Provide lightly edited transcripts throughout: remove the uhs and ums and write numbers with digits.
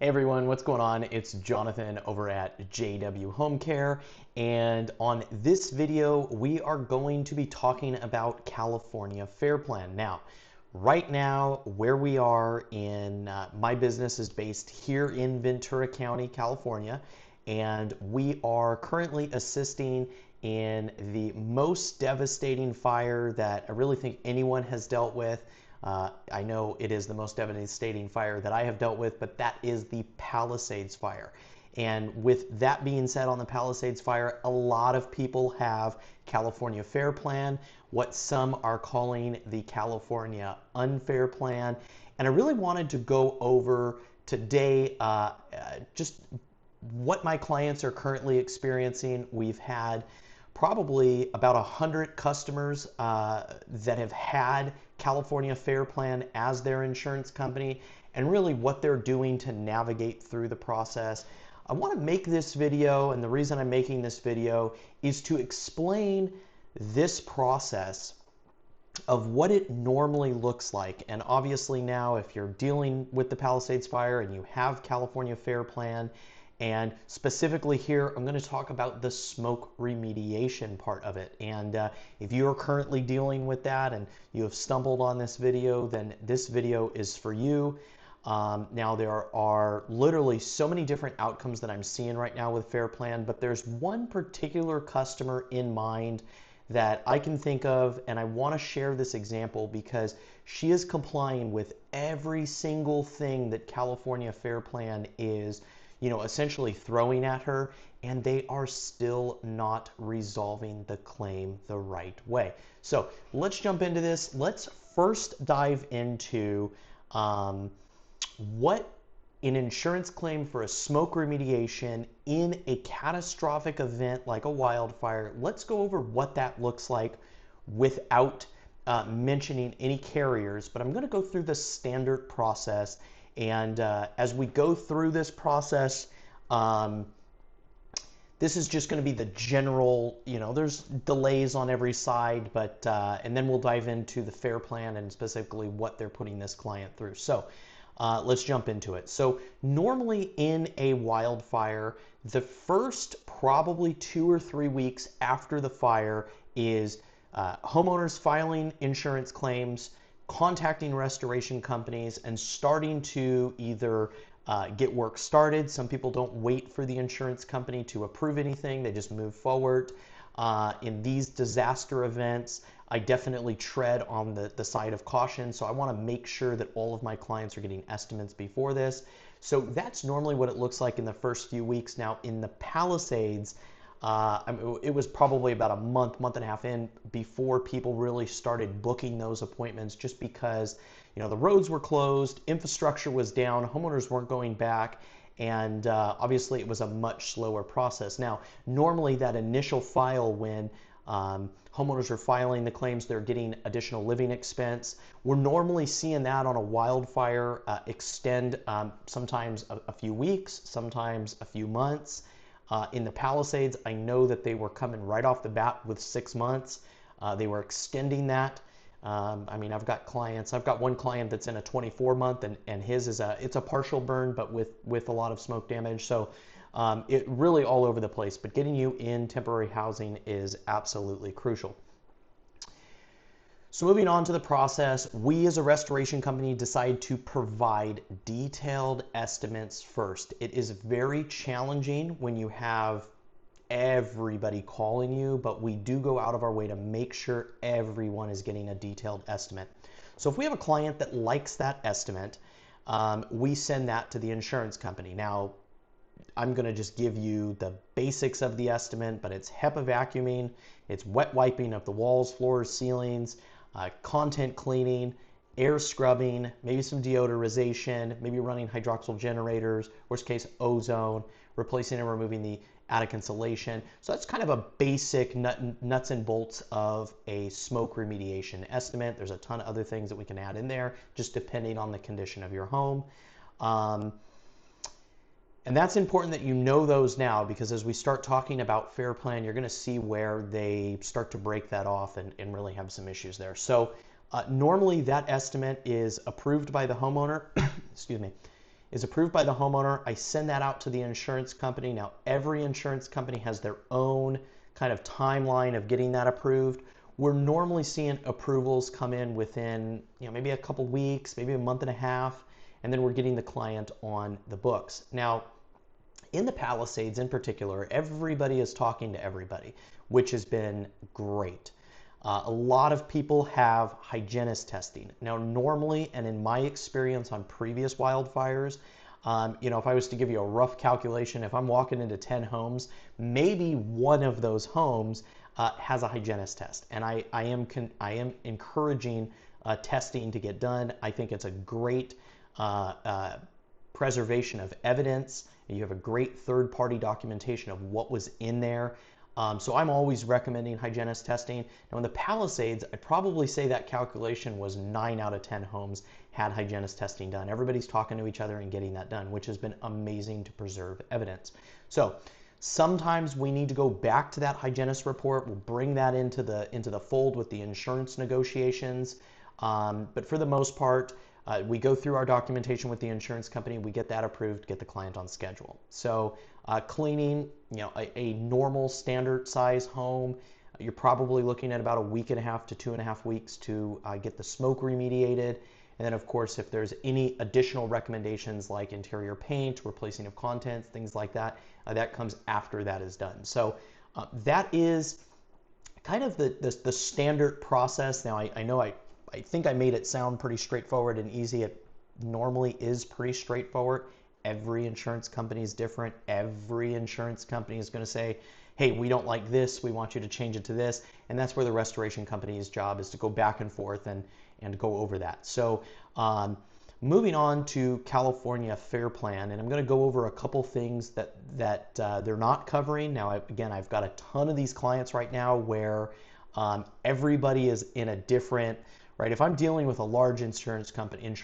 Hey everyone, what's going on? It's Jonathan over at JW Home Care, and on this video we are going to be talking about California Fair Plan. Now, right now where we are in my business is based here in Ventura County, California, and we are currently assisting in the most devastating fire that I really think anyone has dealt with. I know it is the most devastating fire that I have dealt with, but that is the Palisades Fire. And with that being said, on the Palisades Fire, a lot of people have California Fair Plan, what some are calling the California Unfair Plan. And I really wanted to go over today just what my clients are currently experiencing. We've had probably about 100 customers that have had California Fair Plan as their insurance company, and really what they're doing to navigate through the process. I want to make this video, and the reason I'm making this video is to explain this process of what it normally looks like. And obviously now, if you're dealing with the Palisades Fire and you have California Fair Plan, and specifically here, I'm going to talk about the smoke remediation part of it. And if you're currently dealing with that and you have stumbled on this video, then this video is for you. Now, there are literally so many different outcomes that I'm seeing right now with Fair Plan, but there's one particular customer in mind that I can think of, and I want to share this example because she is complying with every single thing that California Fair Plan is essentially throwing at her, and they are still not resolving the claim the right way. So let's jump into this. Let's first dive into what an insurance claim for a smoke remediation in a catastrophic event like a wildfire. Let's go over what that looks like without mentioning any carriers, but I'm going to go through the standard process. And as we go through this process, this is just going to be the general, there's delays on every side, but and then we'll dive into the Fair Plan and specifically what they're putting this client through. So let's jump into it. So normally in a wildfire, the first probably 2 or 3 weeks after the fire is homeowners filing insurance claims, contacting restoration companies, and starting to either get work started. Some people don't wait for the insurance company to approve anything, they just move forward. In these disaster events, I definitely tread on the side of caution, so I want to make sure that all of my clients are getting estimates before this. So that's normally what it looks like in the first few weeks. Now in the Palisades, it was probably about a month and a half in before people really started booking those appointments, just because the roads were closed, infrastructure was down, homeowners weren't going back, and obviously it was a much slower process. Now, normally that initial file when homeowners are filing the claims, they're getting additional living expense. We're normally seeing that on a wildfire extend sometimes a few weeks, sometimes a few months. In the Palisades, I know that they were coming right off the bat with 6 months. They were extending that. I've got one client that's in a 24-month, and his is it's a partial burn, but with a lot of smoke damage. So it really all over the place, but getting you in temporary housing is absolutely crucial. So moving on to the process, we as a restoration company decide to provide detailed estimates first. It is very challenging when you have everybody calling you, but we do go out of our way to make sure everyone is getting a detailed estimate. So if we have a client that likes that estimate, we send that to the insurance company. Now, I'm going to just give you the basics of the estimate, but it's HEPA vacuuming, it's wet wiping of the walls, floors, ceilings, content cleaning, air scrubbing, maybe some deodorization, maybe running hydroxyl generators, worst case ozone, replacing and removing the attic insulation. So that's kind of a basic nuts and bolts of a smoke remediation estimate. There's a ton of other things that we can add in there, just depending on the condition of your home. And that's important that you know those now, because as we start talking about Fair Plan, you're going to see where they start to break that off and really have some issues there. So normally that estimate is approved by the homeowner, excuse me, is approved by the homeowner. I send that out to the insurance company. Now, every insurance company has their own kind of timeline of getting that approved. We're normally seeing approvals come in within, maybe a couple weeks, maybe a month and a half, and then we're getting the client on the books. Now, in the Palisades in particular, everybody is talking to everybody, which has been great. A lot of people have hygienist testing. Now, normally, and in my experience on previous wildfires, if I was to give you a rough calculation, if I'm walking into 10 homes, maybe one of those homes has a hygienist test. And I am encouraging testing to get done. I think it's a great preservation of evidence. You have a great third-party documentation of what was in there. So I'm always recommending hygienist testing. Now in the Palisades, I'd probably say that calculation was 9 out of 10 homes had hygienist testing done. Everybody's talking to each other and getting that done, which has been amazing to preserve evidence. So sometimes we need to go back to that hygienist report. We'll bring that into the fold with the insurance negotiations. But for the most part, we go through our documentation with the insurance company, we get that approved, get the client on schedule. So cleaning, a normal standard size home, you're probably looking at about a week and a half to 2.5 weeks to get the smoke remediated. And then of course, if there's any additional recommendations like interior paint, replacing of contents, things like that, that comes after that is done. So that is kind of the standard process. Now I know I think I made it sound pretty straightforward and easy. It normally is pretty straightforward. Every insurance company is different. Every insurance company is going to say, hey, we don't like this. We want you to change it to this. And that's where the restoration company's job is to go back and forth and go over that. So moving on to California Fair Plan, and I'm going to go over a couple things that they're not covering. Now, again, I've got a ton of these clients right now where everybody is in a different, right? If I'm dealing with a large insurance company, I'm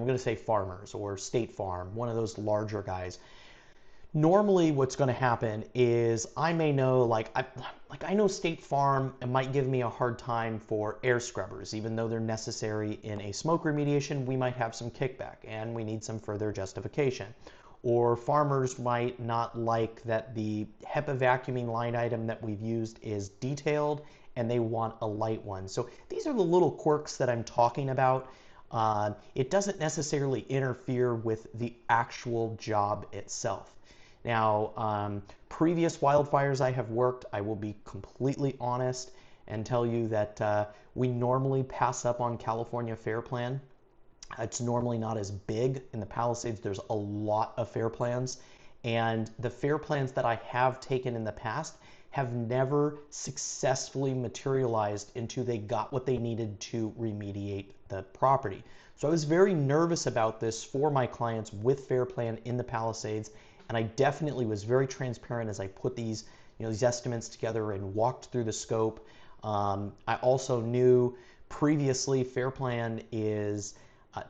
going to say Farmers or State Farm, one of those larger guys. Normally what's going to happen is I may know, I know State Farm might give me a hard time for air scrubbers, even though they're necessary in a smoke remediation. We might have some kickback and we need some further justification. Or Farmers might not like that the HEPA vacuuming line item that we've used is detailed and they want a light one. So these are the little quirks that I'm talking about. It doesn't necessarily interfere with the actual job itself. Now, previous wildfires I have worked, I will be completely honest and tell you that we normally pass up on California Fair Plan. It's normally not as big. In the Palisades, there's a lot of fair plans. And the fair plans that I have taken in the past have never successfully materialized into they got what they needed to remediate the property. So I was very nervous about this for my clients with Fair Plan in the Palisades, and I definitely was very transparent as I put these, these estimates together and walked through the scope. I also knew previously Fair Plan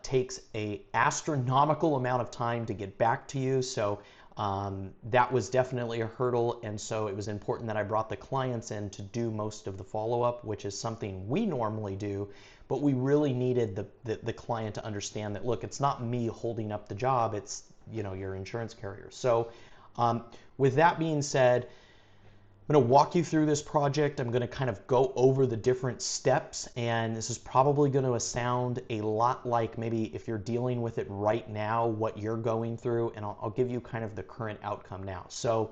takes an astronomical amount of time to get back to you, so that was definitely a hurdle, and so it was important that I brought the clients in to do most of the follow-up, which is something we normally do, but we really needed the client to understand that, look, it's not me holding up the job, it's your insurance carrier. So with that being said, I'm going to walk you through this project. I'm going to kind of go over the different steps, and this is probably going to sound a lot like maybe if you're dealing with it right now, what you're going through, and I'll give you kind of the current outcome now. So,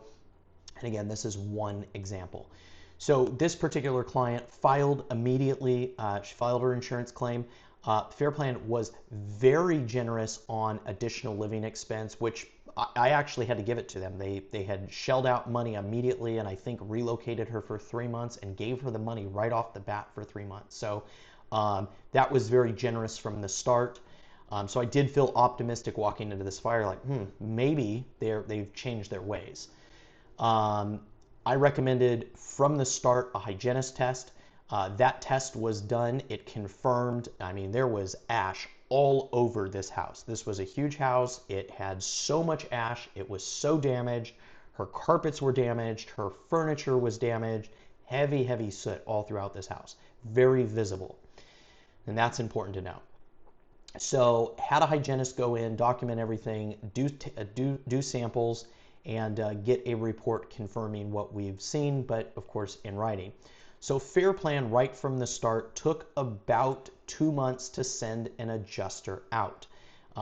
and again, this is one example. So this particular client filed immediately. She filed her insurance claim. Fair Plan was very generous on additional living expense, which I actually had to give it to them. They had shelled out money immediately, and I think relocated her for 3 months and gave her the money right off the bat for 3 months. So that was very generous from the start. So I did feel optimistic walking into this fire, like, maybe they've changed their ways. I recommended from the start a hygienist test. That test was done. It confirmed, there was ash all over this house. This was a huge house. It had so much ash. It was so damaged. Her carpets were damaged. Her furniture was damaged. Heavy, heavy soot all throughout this house. Very visible. And that's important to know. So had a hygienist go in, document everything, do samples, and get a report confirming what we've seen, but of course in writing. So Fair Plan right from the start took about 2 months to send an adjuster out.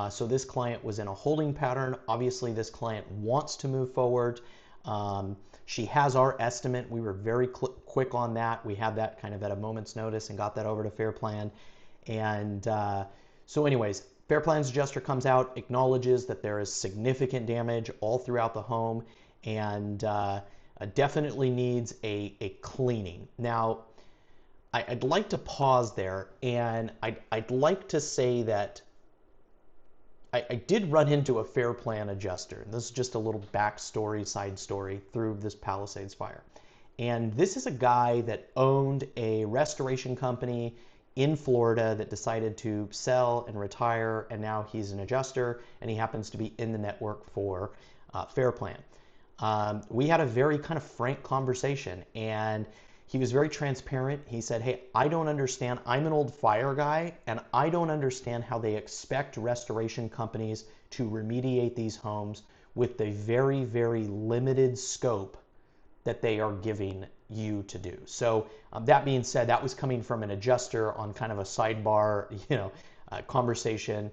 So this client was in a holding pattern. Obviously this client wants to move forward. She has our estimate. We were very quick on that. We had that kind of at a moment's notice and got that over to Fair Plan. And so anyways, Fair Plan's adjuster comes out, acknowledges that there is significant damage all throughout the home, and definitely needs a cleaning. Now, I'd like to pause there, and I'd like to say that I did run into a Fair Plan adjuster. And this is just a little backstory, side story through this Palisades fire. And this is a guy that owned a restoration company in Florida that decided to sell and retire, and now he's an adjuster, and he happens to be in the network for Fair Plan. We had a very kind of frank conversation, and he was very transparent. He said, hey, I don't understand. I'm an old fire guy, and I don't understand how they expect restoration companies to remediate these homes with the very, very limited scope that they are giving you to do. So that being said, that was coming from an adjuster on kind of a sidebar, conversation.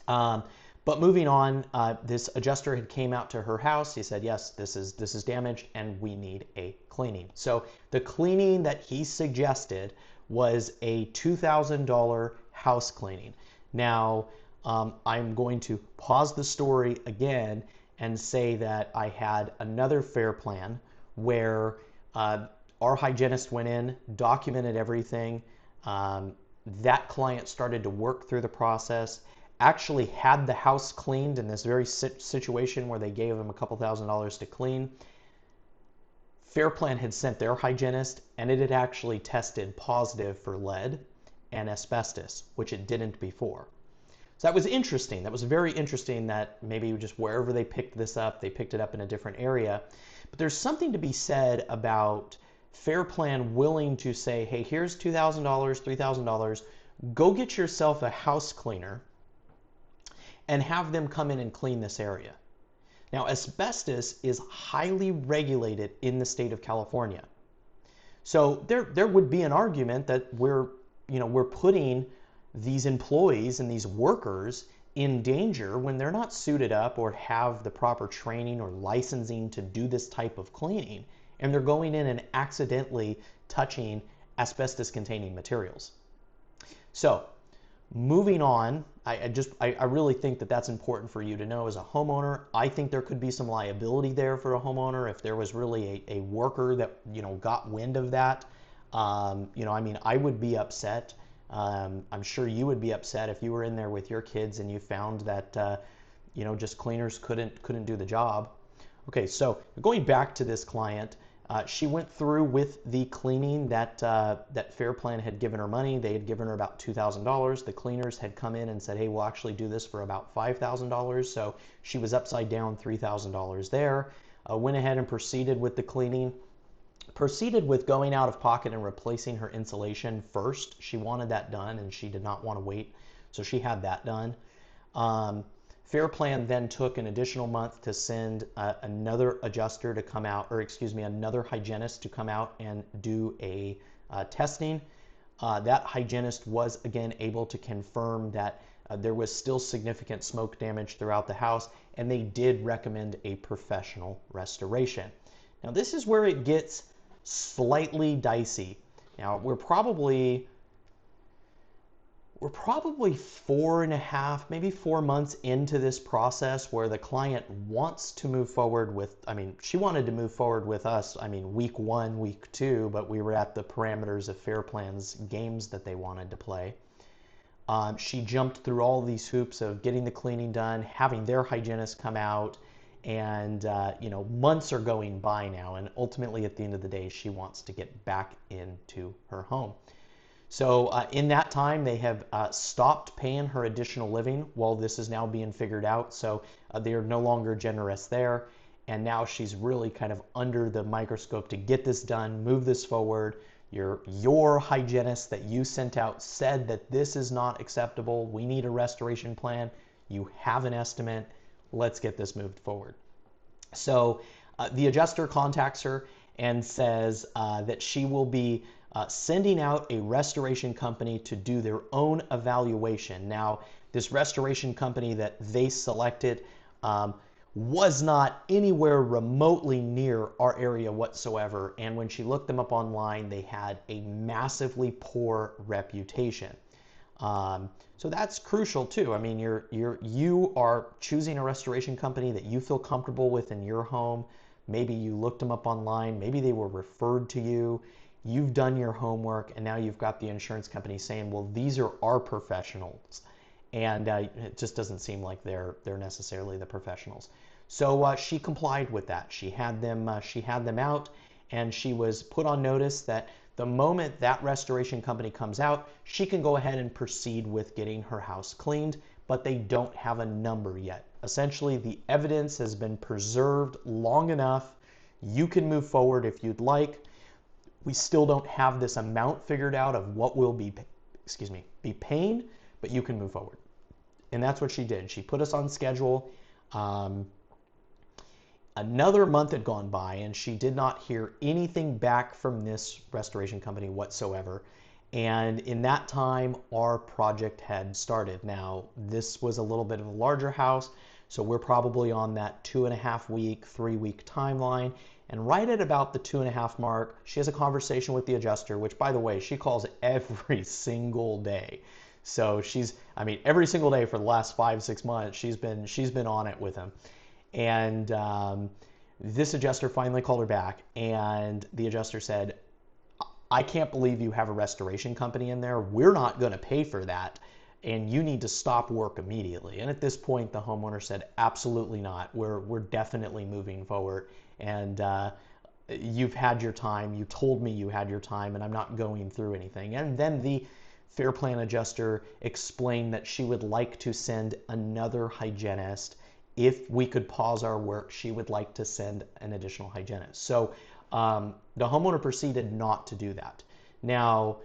But moving on, this adjuster had came out to her house. He said, yes, this is damaged and we need a cleaning. So the cleaning that he suggested was a $2,000 house cleaning. Now, I'm going to pause the story again and say that I had another Fair Plan where our hygienist went in, documented everything. That client started to work through the process, actually had the house cleaned in this very situation where they gave him a couple $1,000s to clean. Fair Plan had sent their hygienist, and it had actually tested positive for lead and asbestos, which it didn't before. So that was interesting. That was very interesting that maybe just wherever they picked this up, they picked it up in a different area. But there's something to be said about Fair Plan willing to say, hey, here's $2,000, $3,000, go get yourself a house cleaner and have them come in and clean this area. Now, asbestos is highly regulated in the state of California. So there would be an argument that we're putting these employees and these workers in danger when they're not suited up or have the proper training or licensing to do this type of cleaning, and they're going in and accidentally touching asbestos containing materials. So moving on, I really think that that's important for you to know as a homeowner. I think there could be some liability there for a homeowner if there was really a worker that got wind of that. I would be upset. I'm sure you would be upset if you were in there with your kids and you found that just cleaners couldn't do the job. Okay, so going back to this client, she went through with the cleaning that Fair Plan had given her money. They had given her about $2,000. The cleaners had come in and said, hey, we'll actually do this for about $5,000. So she was upside down $3,000 there. Went ahead and proceeded with the cleaning. Proceeded with going out of pocket and replacing her insulation first. She wanted that done and she did not want to wait. So she had that done. Fair Plan then took an additional month to send another adjuster to come out, or excuse me, another hygienist to come out and do a testing. That hygienist was again able to confirm that there was still significant smoke damage throughout the house, and they did recommend a professional restoration. Now this is where it gets slightly dicey. Now we're probably 4.5, maybe 4 months into this process where the client wants to move forward with, she wanted to move forward with us, week 1, week 2, but we were at the parameters of Fair Plan's games that they wanted to play. She jumped through all these hoops of getting the cleaning done, having their hygienist come out, and months are going by now, and ultimately at the end of the day, she wants to get back into her home. So in that time, they have stopped paying her additional living while this is now being figured out. So they are no longer generous there. And now she's really kind of under the microscope to get this done, move this forward, your hygienist that you sent out said that this is not acceptable. We need a restoration plan. You have an estimate. Let's get this moved forward. So the adjuster contacts her and says that she will be sending out a restoration company to do their own evaluation. Now, this restoration company that they selected was not anywhere remotely near our area whatsoever. And when she looked them up online, they had a massively poor reputation. So that's crucial too. I mean, you are choosing a restoration company that you feel comfortable with in your home. Maybe you looked them up online. Maybe they were referred to you. You've done your homework, and now you've got the insurance company saying, well, these are our professionals. And it just doesn't seem like they're necessarily the professionals. So she complied with that. She had them out, and she was put on notice that the moment that restoration company comes out, she can go ahead and proceed with getting her house cleaned, but they don't have a number yet. Essentially, the evidence has been preserved long enough. You can move forward if you'd like. We still don't have this amount figured out of what will be paying, but you can move forward. And that's what she did. She put us on schedule. Another month had gone by, and she did not hear anything back from this restoration company whatsoever. And in that time, our project had started. Now, this was a little bit of a larger house, so we're probably on that 2.5 week, 3 week timeline. And right at about the 2.5 mark, she has a conversation with the adjuster, which, by the way, she calls every single day. So every single day for the last 5-6 months, she's been on it with him. And this adjuster finally called her back, and the adjuster said, I can't believe you have a restoration company in there. We're not going to pay for that, and you need to stop work immediately. And at this point, the homeowner said, absolutely not. We're definitely moving forward, and you've had your time. You told me you had your time, and I'm not going through anything. And then the fair plan adjuster explained that she would like to send another hygienist. If we could pause our work, she would like to send an additional hygienist. So the homeowner proceeded not to do that. Now,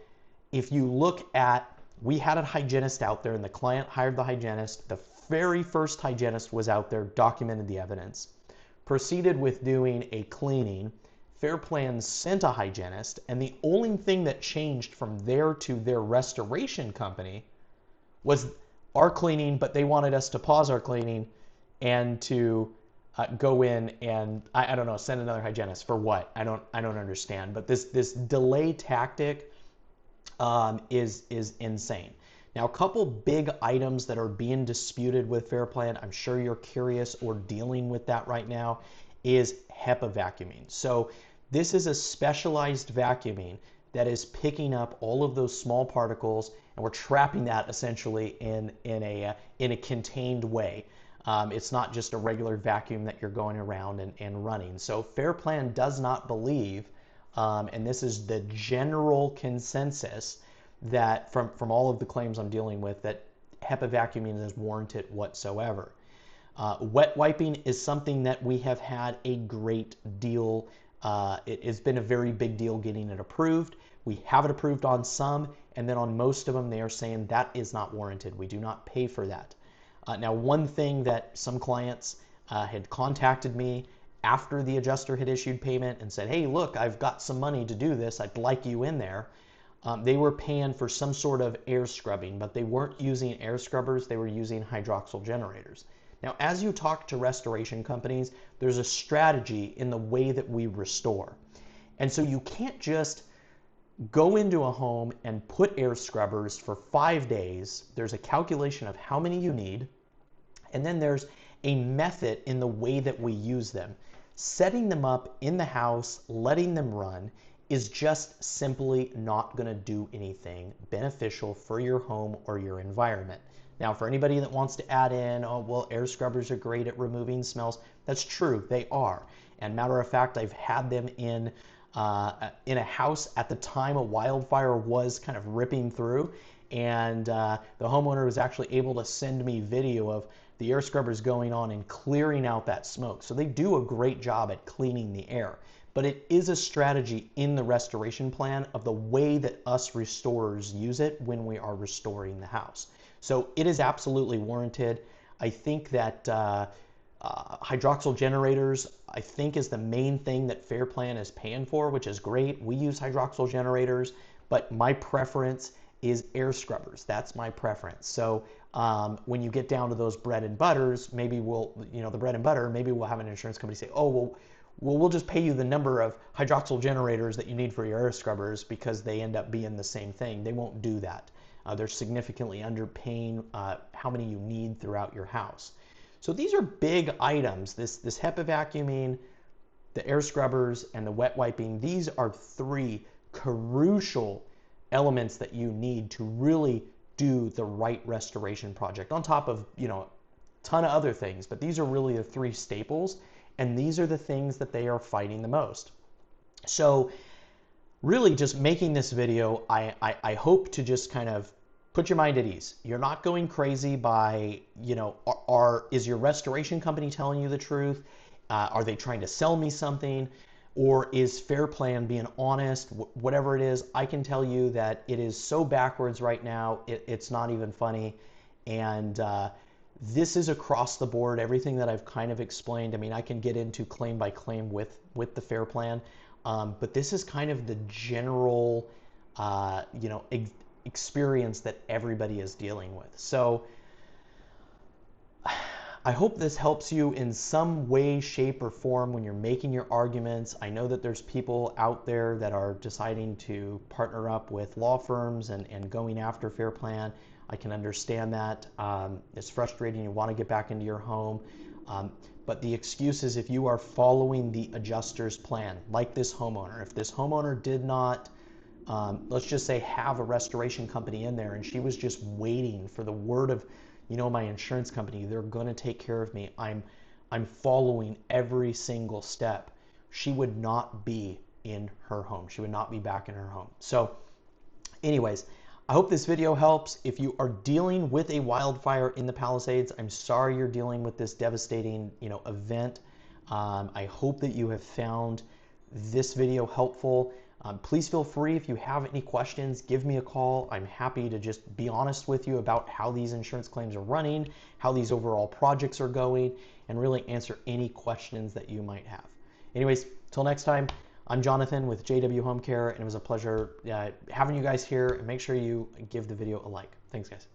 if you look at, we had a hygienist out there, and the client hired the hygienist. The very first hygienist was out there, documented the evidence, proceeded with doing a cleaning. Fair Plan sent a hygienist, and the only thing that changed from there to their restoration company was our cleaning, but they wanted us to pause our cleaning and to go in and, I don't know, send another hygienist for what? I don't understand. But this delay tactic is insane. Now, a couple big items that are being disputed with Fair Plan, I'm sure you're curious or dealing with that right now, is HEPA vacuuming. So this is a specialized vacuuming that is picking up all of those small particles, and we're trapping that essentially in a contained way. It's not just a regular vacuum that you're going around and running. So Fair Plan does not believe, and this is the general consensus, that from all of the claims I'm dealing with, that HEPA vacuuming is warranted whatsoever. Wet wiping is something that we have had a great deal. It has been a very big deal getting it approved. We have it approved on some, and then on most of them, they are saying that is not warranted. We do not pay for that. Now, one thing that some clients had contacted me after the adjuster had issued payment and said, hey, look, I've got some money to do this. I'd like you in there. They were paying for some sort of air scrubbing, but they weren't using air scrubbers. They were using hydroxyl generators. Now, as you talk to restoration companies, there's a strategy in the way that we restore. And so you can't just go into a home and put air scrubbers for 5 days. There's a calculation of how many you need, and then there's a method in the way that we use them. Setting them up in the house, letting them run, is just simply not going to do anything beneficial for your home or your environment. Now, for anybody that wants to add in, oh, well, air scrubbers are great at removing smells, that's true, they are. And matter of fact, I've had them in a house at the time a wildfire was kind of ripping through, and the homeowner was actually able to send me video of the air scrubbers going on and clearing out that smoke. So they do a great job at cleaning the air. but it is a strategy in the restoration plan of the way that us restorers use it when we are restoring the house. So it is absolutely warranted. I think that hydroxyl generators, I think, is the main thing that Fair Plan is paying for, which is great. We use hydroxyl generators, but my preference is air scrubbers. That's my preference. So when you get down to those bread and butters, maybe the bread and butter, maybe we'll have an insurance company say, oh, well, we'll just pay you the number of hydroxyl generators that you need for your air scrubbers because they end up being the same thing. They won't do that. They're significantly underpaying how many you need throughout your house. So these are big items. This HEPA vacuuming, the air scrubbers, and the wet wiping. These are 3 crucial elements that you need to really do the right restoration project, on top of a ton of other things. But these are really the 3 staples, and these are the things that they are fighting the most. So really, just making this video, I hope to just kind of put your mind at ease. You're not going crazy by, is your restoration company telling you the truth? Are they trying to sell me something? Or is Fair Plan being honest? Whatever it is, I can tell you that it is so backwards right now, it's not even funny. And this is across the board, everything that I've kind of explained. I mean, I can get into claim by claim with the Fair Plan, but this is kind of the general, experience that everybody is dealing with. So I hope this helps you in some way, shape, or form when you're making your arguments. I know that there's people out there that are deciding to partner up with law firms and going after Fair Plan. I can understand that. It's frustrating. You want to get back into your home. But the excuse is if you are following the adjuster's plan, like this homeowner. If this homeowner did not, let's just say, have a restoration company in there and she was just waiting for the word of, my insurance company, they're going to take care of me, I'm following every single step, she would not be in her home. She would not be back in her home. So anyways, I hope this video helps. If you are dealing with a wildfire in the Palisades, I'm sorry you're dealing with this devastating, event. I hope that you have found this video helpful. Please feel free, if you have any questions, give me a call. I'm happy to just be honest with you about how these insurance claims are running, how these overall projects are going, and really answer any questions that you might have. Anyways, till next time, I'm Jonathan with JW Home Care, and it was a pleasure having you guys here. And make sure you give the video a like. Thanks, guys.